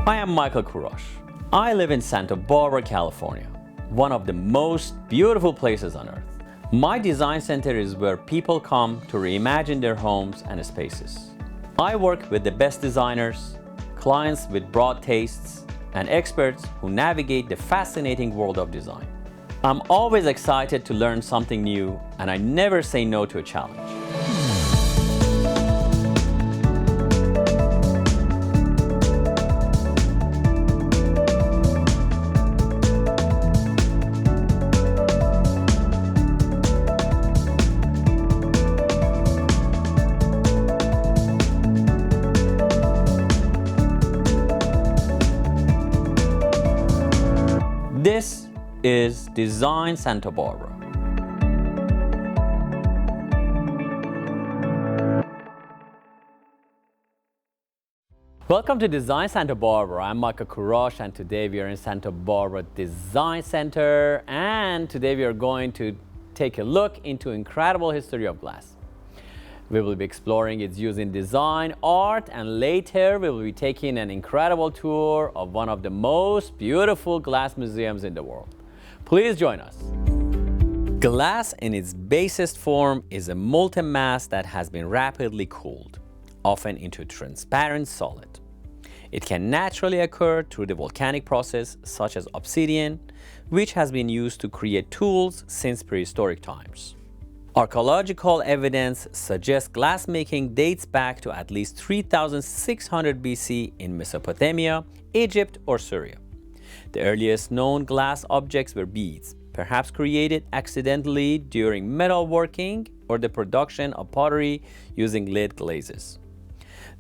Hi, I'm Michael Kourosh. I live in Santa Barbara, California, one of the most beautiful places on earth. My design center is where people come to reimagine their homes and spaces. I work with the best designers, clients with broad tastes, and experts who navigate the fascinating world of design. I'm always excited to learn something new, and I never say no to a challenge. This is Design Santa Barbara. Welcome to Design Santa Barbara. I'm Michael Kourosh, and today we are in Santa Barbara Design Center, and today we are going to take a look into incredible history of glass. We will be exploring its use in design, art, and later we will be taking an incredible tour of one of the most beautiful glass museums in the world. Please join us. Glass in its basest form is a molten mass that has been rapidly cooled, often into transparent solid. It can naturally occur through the volcanic process such as obsidian, which has been used to create tools since prehistoric times. Archaeological evidence suggests glassmaking dates back to at least 3600 BC in Mesopotamia, Egypt, or Syria. The earliest known glass objects were beads, perhaps created accidentally during metalworking or the production of pottery using lead glazes.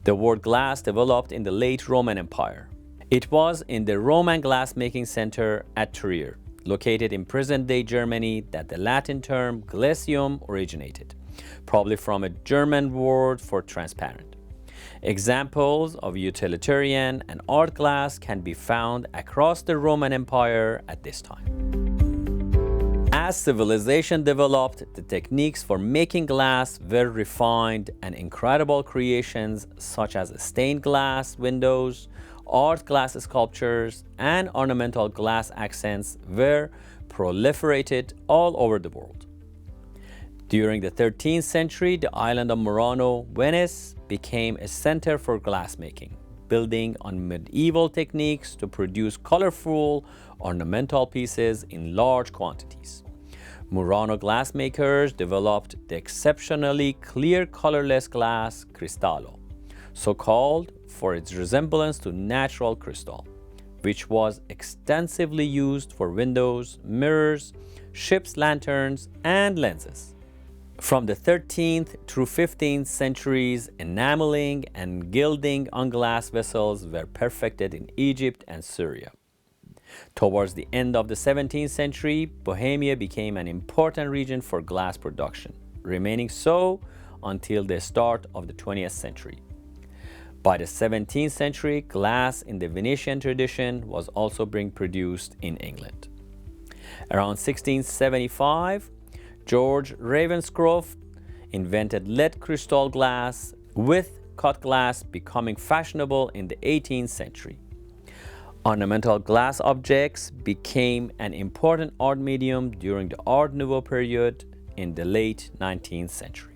The word glass developed in the late Roman Empire. It was in the Roman glassmaking center at Trier, located in present-day Germany, that the Latin term glacium originated, probably from a German word for transparent. Examples of utilitarian and art glass can be found across the Roman Empire at this time. As civilization developed, the techniques for making glass were refined, and incredible creations such as stained glass windows, art glass sculptures, and ornamental glass accents were proliferated all over the world. During the 13th century, the island of Murano, Venice, became a center for glassmaking, building on medieval techniques to produce colorful, ornamental pieces in large quantities. Murano glassmakers developed the exceptionally clear colorless glass cristallo, so called for its resemblance to natural crystal, which was extensively used for windows, mirrors, ships' lanterns, and lenses. From the 13th through 15th centuries, enameling and gilding on glass vessels were perfected in Egypt and Syria. Towards the end of the 17th century, Bohemia became an important region for glass production, remaining so until the start of the 20th century. By the 17th century, glass in the Venetian tradition was also being produced in England. Around 1675, George Ravenscroft invented lead crystal glass, with cut glass becoming fashionable in the 18th century. Ornamental glass objects became an important art medium during the Art Nouveau period in the late 19th century.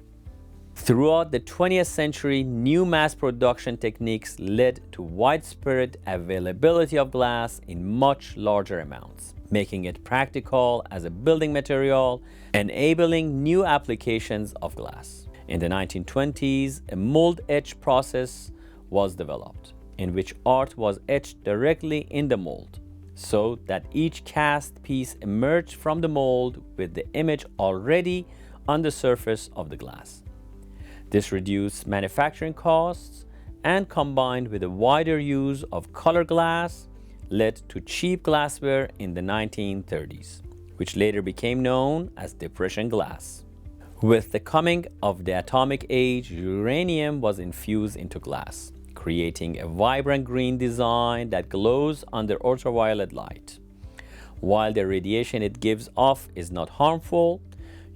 Throughout the 20th century, new mass production techniques led to widespread availability of glass in much larger amounts, making it practical as a building material, enabling new applications of glass. In the 1920s, a mold etch process was developed, in which art was etched directly in the mold, so that each cast piece emerged from the mold with the image already on the surface of the glass. This reduced manufacturing costs, and combined with a wider use of color glass, led to cheap glassware in the 1930s, which later became known as depression glass. With the coming of the atomic age, uranium was infused into glass, creating a vibrant green design that glows under ultraviolet light. While the radiation it gives off is not harmful,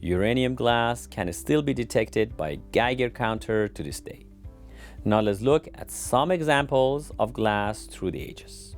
uranium glass can still be detected by a Geiger counter to this day. Now let's look at some examples of glass through the ages.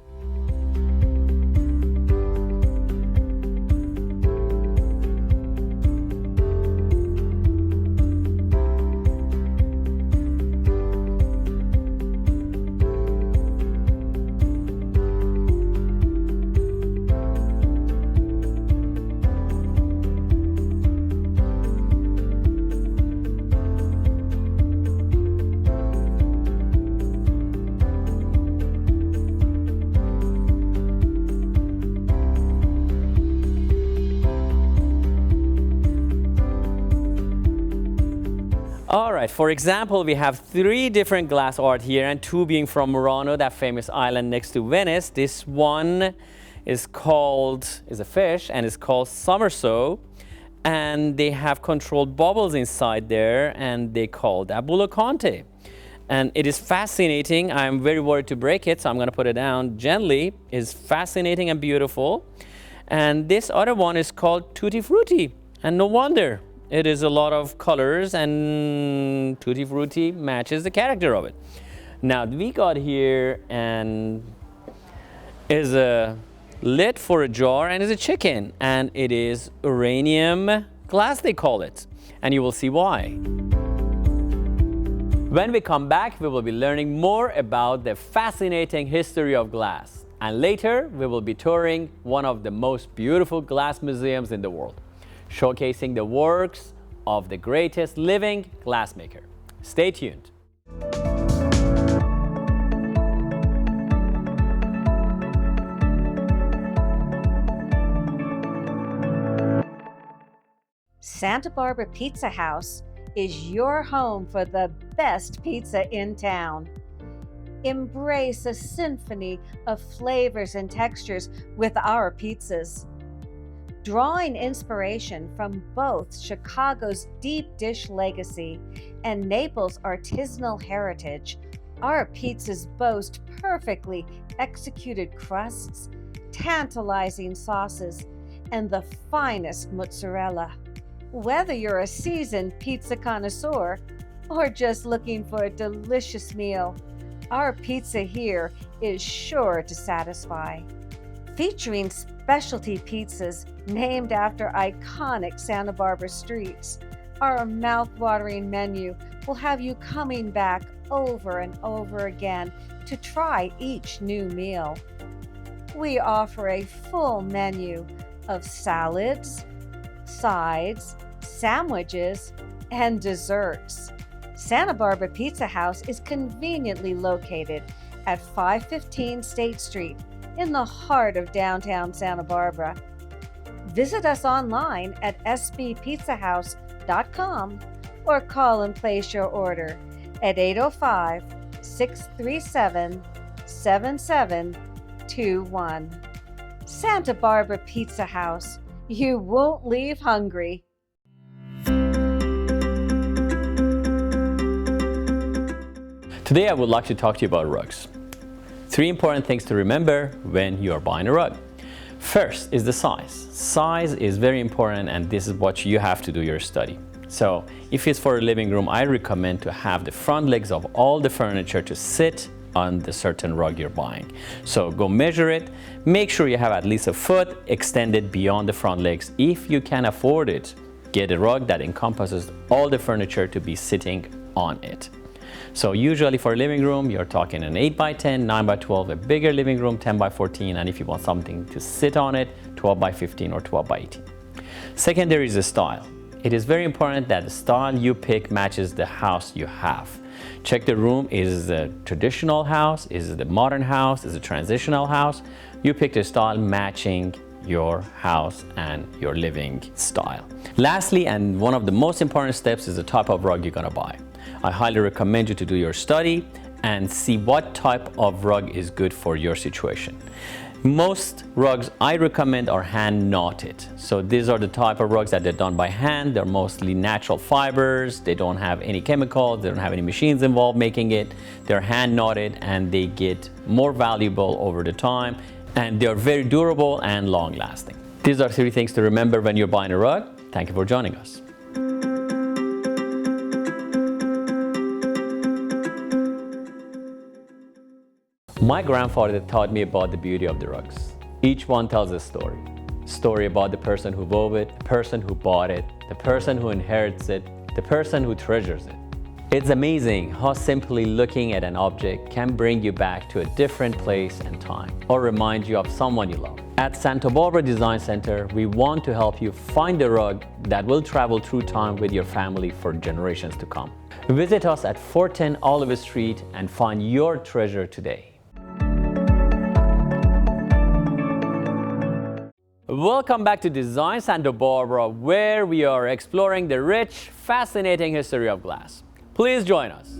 All right, for example, we have 3 different glass art here, and 2 being from Murano, that famous island next to Venice. This one is a fish, and it's called Somersault, and they have controlled bubbles inside there, and they call that Bulocante. And it is fascinating. I'm very worried to break it, so I'm gonna put it down gently. It's fascinating and beautiful. And this other one is called Tutti Frutti, and no wonder. It is a lot of colors, and Tutti Frutti matches the character of it. Now we got here and is a lid for a jar, and is a chicken, and it is uranium glass, they call it, and you will see why. When we come back, we will be learning more about the fascinating history of glass, and later we will be touring one of the most beautiful glass museums in the world, showcasing the works of the greatest living glassmaker. Stay tuned. Santa Barbara Pizza House is your home for the best pizza in town. Embrace a symphony of flavors and textures with our pizzas. Drawing inspiration from both Chicago's deep dish legacy and Naples' artisanal heritage, our pizzas boast perfectly executed crusts, tantalizing sauces, and the finest mozzarella. Whether you're a seasoned pizza connoisseur or just looking for a delicious meal, our pizza here is sure to satisfy. Featuring specialty pizzas named after iconic Santa Barbara streets, our mouth-watering menu will have you coming back over and over again to try each new meal. We offer a full menu of salads, sides, sandwiches, and desserts. Santa Barbara Pizza House is conveniently located at 515 State Street in the heart of downtown Santa Barbara. Visit us online at sbpizzahouse.com or call and place your order at 805-637-7721. Santa Barbara Pizza House. You won't leave hungry. Today I would like to talk to you about rugs. 3 important things to remember when you are buying a rug. First is the size. Size is very important, and this is what you have to do your study. So if it's for a living room, I recommend to have the front legs of all the furniture to sit on the certain rug you're buying. So go measure it. Make sure you have at least a foot extended beyond the front legs. If you can afford it, get a rug that encompasses all the furniture to be sitting on it. So usually for a living room, you're talking an 8x10, 9x12, a bigger living room, 10x14, and if you want something to sit on it, 12x15 or 12x18. Second, there is a style. It is very important that the style you pick matches the house you have. Check the room. Is it a traditional house? Is it a modern house? Is it a transitional house? You pick the style matching your house and your living style. Lastly, and one of the most important steps, is the type of rug you're gonna buy. I highly recommend you to do your study and see what type of rug is good for your situation. Most rugs I recommend are hand knotted. So these are the type of rugs that they're done by hand. They're mostly natural fibers. They don't have any chemicals. They don't have any machines involved making it. They're hand knotted, and they get more valuable over the time, and they're very durable and long lasting. These are 3 things to remember when you're buying a rug. Thank you for joining us. My grandfather taught me about the beauty of the rugs. Each one tells a story. Story about the person who wove it, the person who bought it, the person who inherits it, the person who treasures it. It's amazing how simply looking at an object can bring you back to a different place and time, or remind you of someone you love. At Santa Barbara Design Center, we want to help you find the rug that will travel through time with your family for generations to come. Visit us at 410 Olive Street and find your treasure today. Welcome back to Design Santa Barbara, where we are exploring the rich, fascinating history of glass. Please join us.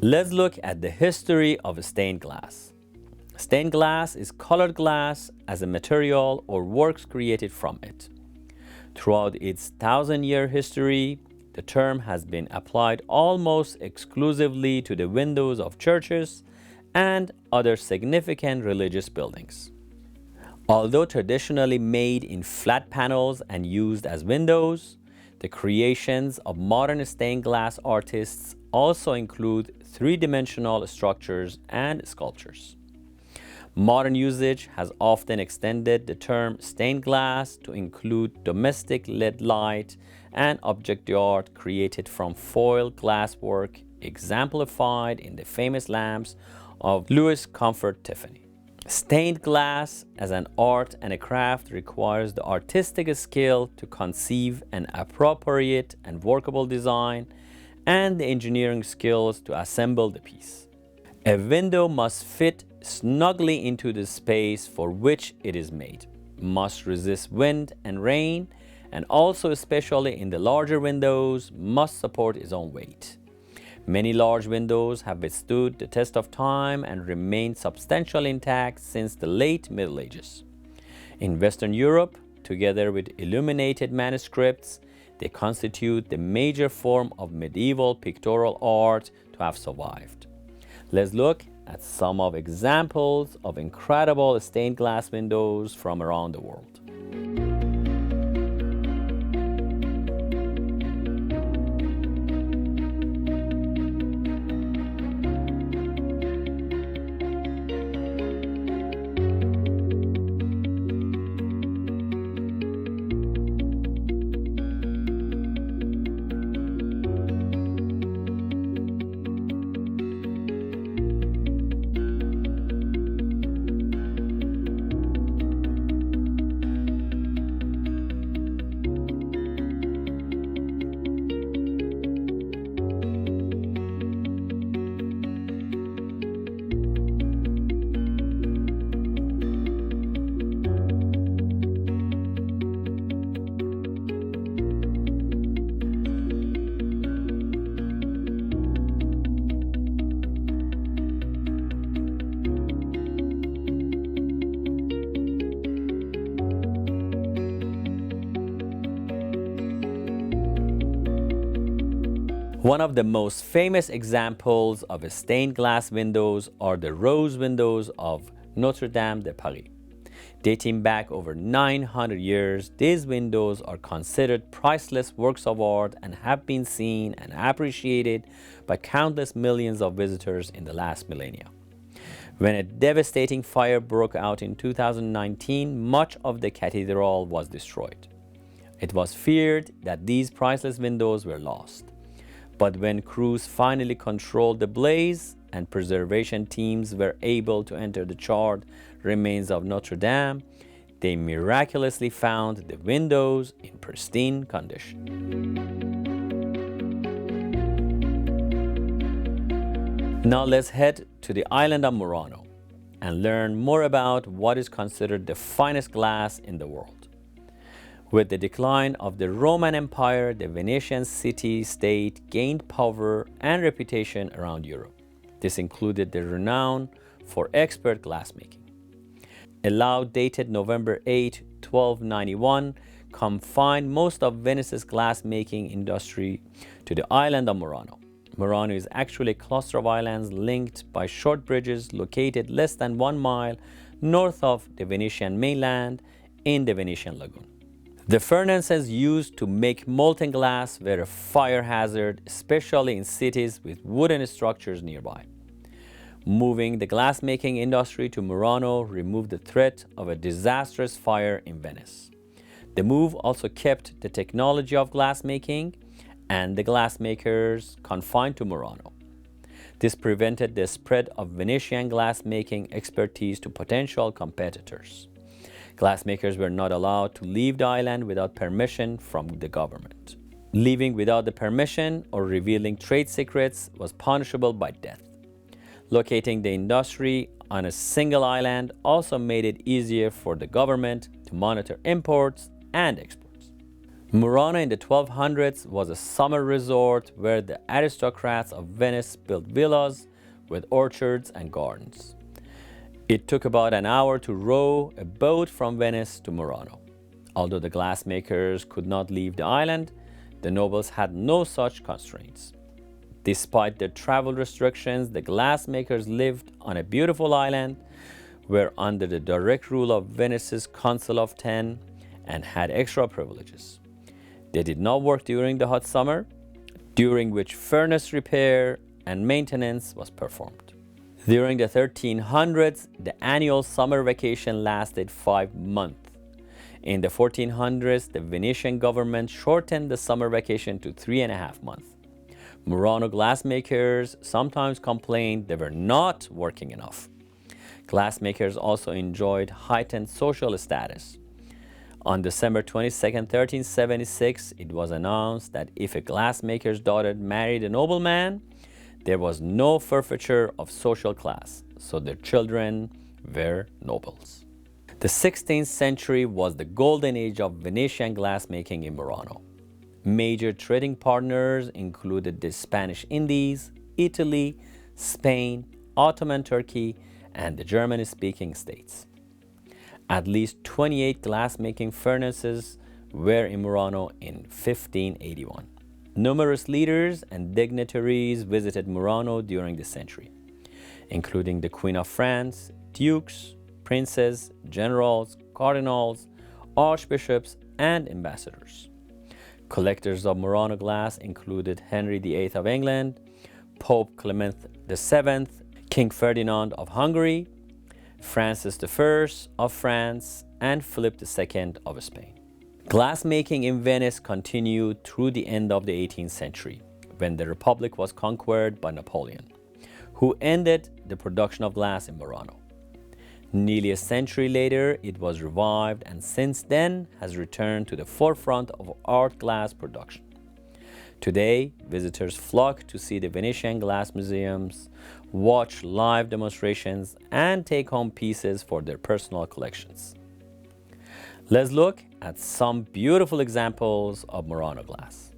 Let's look at the history of stained glass. Stained glass is colored glass as a material or works created from it. Throughout its 1,000-year history, the term has been applied almost exclusively to the windows of churches and other significant religious buildings. Although traditionally made in flat panels and used as windows, the creations of modern stained glass artists also include three-dimensional structures and sculptures. Modern usage has often extended the term stained glass to include domestic LED light and object art created from foil glasswork, exemplified in the famous lamps of Louis Comfort Tiffany. Stained glass as an art and a craft requires the artistic skill to conceive an appropriate and workable design and the engineering skills to assemble the piece. A window must fit snugly into the space for which it is made, must resist wind and rain, and also, especially in the larger windows, must support its own weight. Many large windows have withstood the test of time and remained substantially intact since the late Middle Ages. In Western Europe, together with illuminated manuscripts, they constitute the major form of medieval pictorial art to have survived. Let's look at some of examples of incredible stained glass windows from around the world. One of the most famous examples of stained glass windows are the rose windows of Notre Dame de Paris. Dating back over 900 years, these windows are considered priceless works of art and have been seen and appreciated by countless millions of visitors in the last millennia. When a devastating fire broke out in 2019, much of the cathedral was destroyed. It was feared that these priceless windows were lost. But when crews finally controlled the blaze and preservation teams were able to enter the charred remains of Notre Dame, they miraculously found the windows in pristine condition. Now let's head to the island of Murano and learn more about what is considered the finest glass in the world. With the decline of the Roman Empire, the Venetian city-state gained power and reputation around Europe. This included the renown for expert glassmaking. A law dated November 8, 1291, confined most of Venice's glassmaking industry to the island of Murano. Murano is actually a cluster of islands linked by short bridges located less than 1 mile north of the Venetian mainland in the Venetian lagoon. The furnaces used to make molten glass were a fire hazard, especially in cities with wooden structures nearby. Moving the glassmaking industry to Murano removed the threat of a disastrous fire in Venice. The move also kept the technology of glassmaking and the glassmakers confined to Murano. This prevented the spread of Venetian glassmaking expertise to potential competitors. Glassmakers were not allowed to leave the island without permission from the government. Leaving without the permission or revealing trade secrets was punishable by death. Locating the industry on a single island also made it easier for the government to monitor imports and exports. Murano in the 1200s was a summer resort where the aristocrats of Venice built villas with orchards and gardens. It took about an hour to row a boat from Venice to Murano. Although the glassmakers could not leave the island, the nobles had no such constraints. Despite their travel restrictions, the glassmakers lived on a beautiful island, were under the direct rule of Venice's Council of Ten, and had extra privileges. They did not work during the hot summer, during which furnace repair and maintenance was performed. During the 1300s, the annual summer vacation lasted 5 months. In the 1400s, the Venetian government shortened the summer vacation to 3.5 months. Murano glassmakers sometimes complained they were not working enough. Glassmakers also enjoyed heightened social status. On December 22, 1376, it was announced that if a glassmaker's daughter married a nobleman, there was no forfeiture of social class, so their children were nobles. The 16th century was the golden age of Venetian glassmaking in Murano. Major trading partners included the Spanish Indies, Italy, Spain, Ottoman Turkey, and the German-speaking states. At least 28 glassmaking furnaces were in Murano in 1581. Numerous leaders and dignitaries visited Murano during the century, including the Queen of France, dukes, princes, generals, cardinals, archbishops, and ambassadors. Collectors of Murano glass included Henry VIII of England, Pope Clement VII, King Ferdinand of Hungary, Francis I of France, and Philip II of Spain. Glassmaking in Venice continued through the end of the 18th century, when the Republic was conquered by Napoleon, who ended the production of glass in Murano. Nearly a century later, it was revived and since then has returned to the forefront of art glass production. Today, visitors flock to see the Venetian glass museums, watch live demonstrations, and take home pieces for their personal collections. Let's look at some beautiful examples of Murano glass.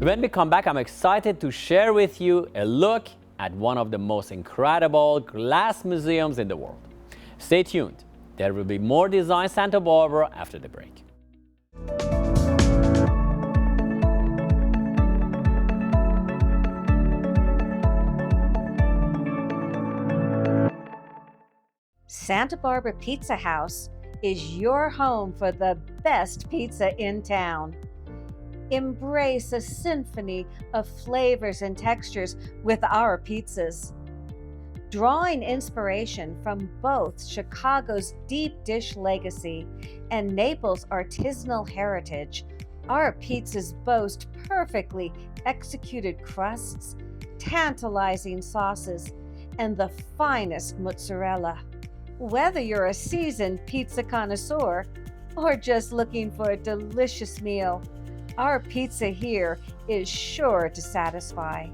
When we come back, I'm excited to share with you a look at one of the most incredible glass museums in the world. Stay tuned. There will be more Design Santa Barbara after the break. Santa Barbara Pizza House is your home for the best pizza in town. Embrace a symphony of flavors and textures with our pizzas. Drawing inspiration from both Chicago's deep dish legacy and Naples' artisanal heritage, our pizzas boast perfectly executed crusts, tantalizing sauces, and the finest mozzarella. Whether you're a seasoned pizza connoisseur or just looking for a delicious meal, our pizza here is sure to satisfy.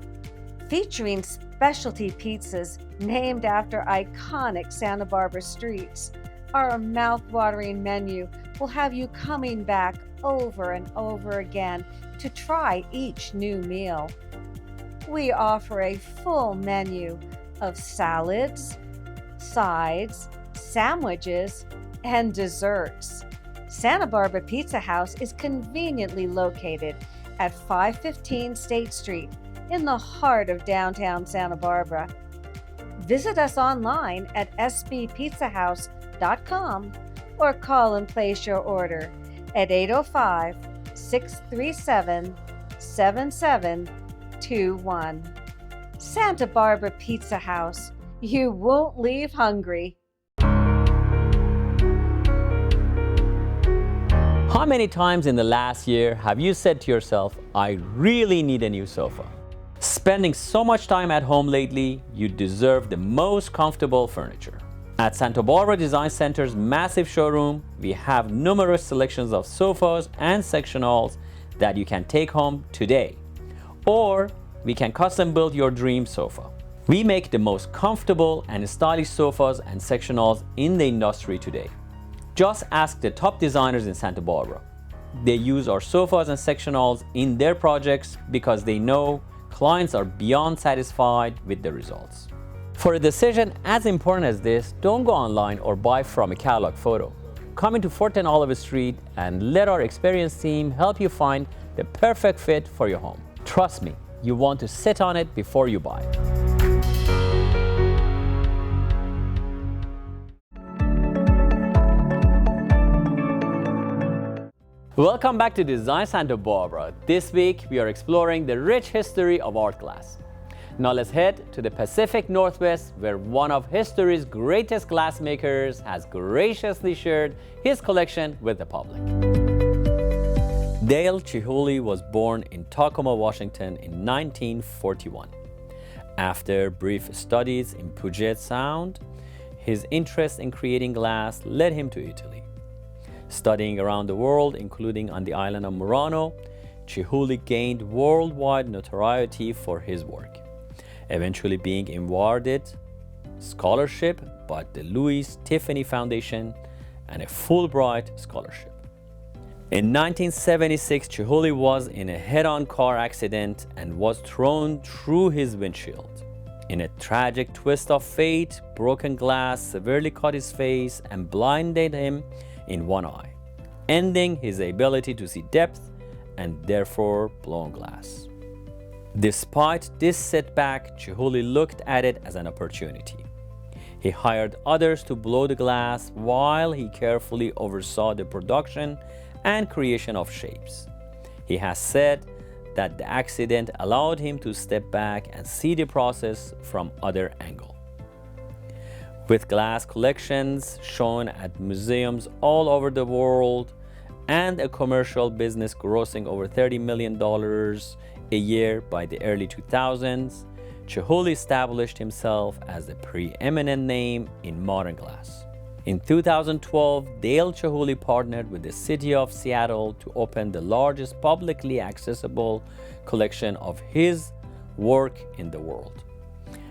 Featuring specialty pizzas named after iconic Santa Barbara streets, our mouth-watering menu will have you coming back over and over again to try each new meal. We offer a full menu of salads, sides, sandwiches, and desserts. Santa Barbara Pizza House is conveniently located at 515 State Street in the heart of downtown Santa Barbara. Visit us online at sbpizzahouse.com or call and place your order at 805-637-7721. Santa Barbara Pizza House. You won't leave hungry. How many times in the last year have you said to yourself, I really need a new sofa? Spending so much time at home lately, you deserve the most comfortable furniture. At Santa Barbara Design Center's massive showroom, we have numerous selections of sofas and sectionals that you can take home today. Or we can custom build your dream sofa. We make the most comfortable and stylish sofas and sectionals in the industry today. Just ask the top designers in Santa Barbara. They use our sofas and sectionals in their projects because they know clients are beyond satisfied with the results. For a decision as important as this, don't go online or buy from a catalog photo. Come into 410 Olive Street and let our experienced team help you find the perfect fit for your home. Trust me, you want to sit on it before you buy. Welcome back to Design Santa Barbara. This week, we are exploring the rich history of art glass. Now let's head to the Pacific Northwest, where one of history's greatest glassmakers has graciously shared his collection with the public. Dale Chihuly was born in Tacoma, Washington in 1941. After brief studies in Puget Sound, his interest in creating glass led him to Italy. Studying around the world, including on the island of Murano, Chihuly gained worldwide notoriety for his work, eventually being awarded scholarship by the Louis Tiffany Foundation and a Fulbright scholarship. In 1976, Chihuly was in a head-on car accident and was thrown through his windshield. In a tragic twist of fate, broken glass severely cut his face and blinded him in one eye, ending his ability to see depth and therefore blown glass. Despite this setback, Chihuly looked at it as an opportunity. He hired others to blow the glass while he carefully oversaw the production and creation of shapes. He has said that the accident allowed him to step back and see the process from other angles. With glass collections shown at museums all over the world and a commercial business grossing over $30 million a year by the early 2000s, Chihuly established himself as the preeminent name in modern glass. In 2012, Dale Chihuly partnered with the city of Seattle to open the largest publicly accessible collection of his work in the world.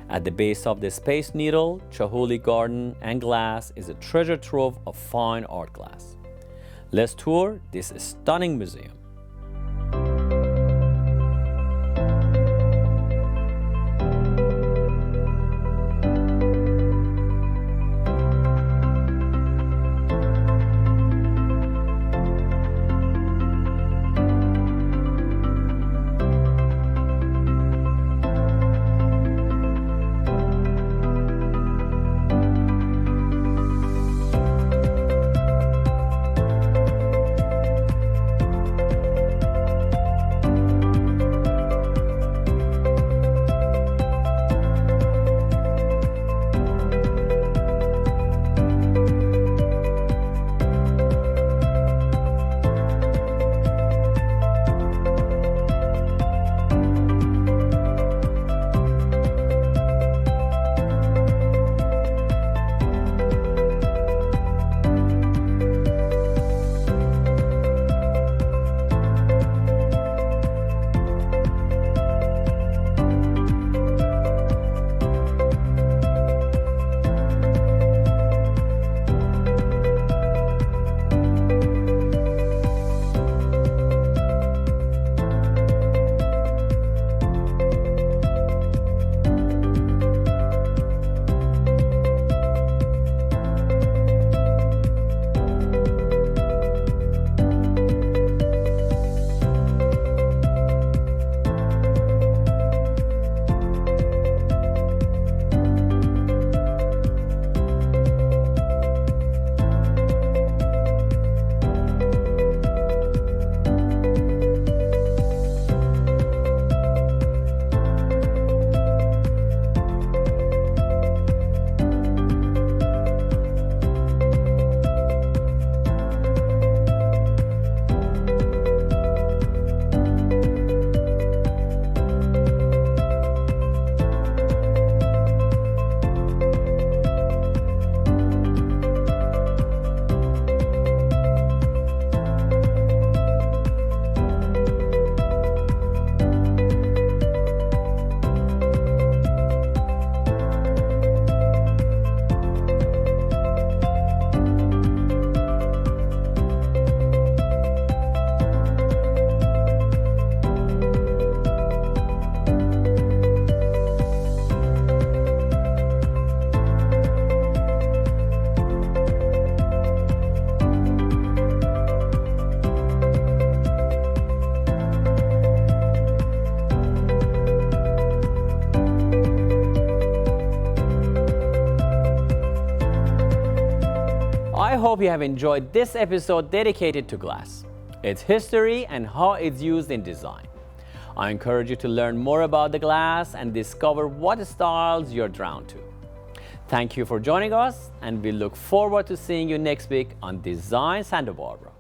At the base of the Space Needle, Chihuly Garden and Glass is a treasure trove of fine art glass. Let's tour this stunning museum. I hope you have enjoyed this episode dedicated to glass, its history, and how it's used in design. I encourage you to learn more about the glass and discover what styles you're drawn to. Thank you for joining us, and we look forward to seeing you next week on Design Santa Barbara.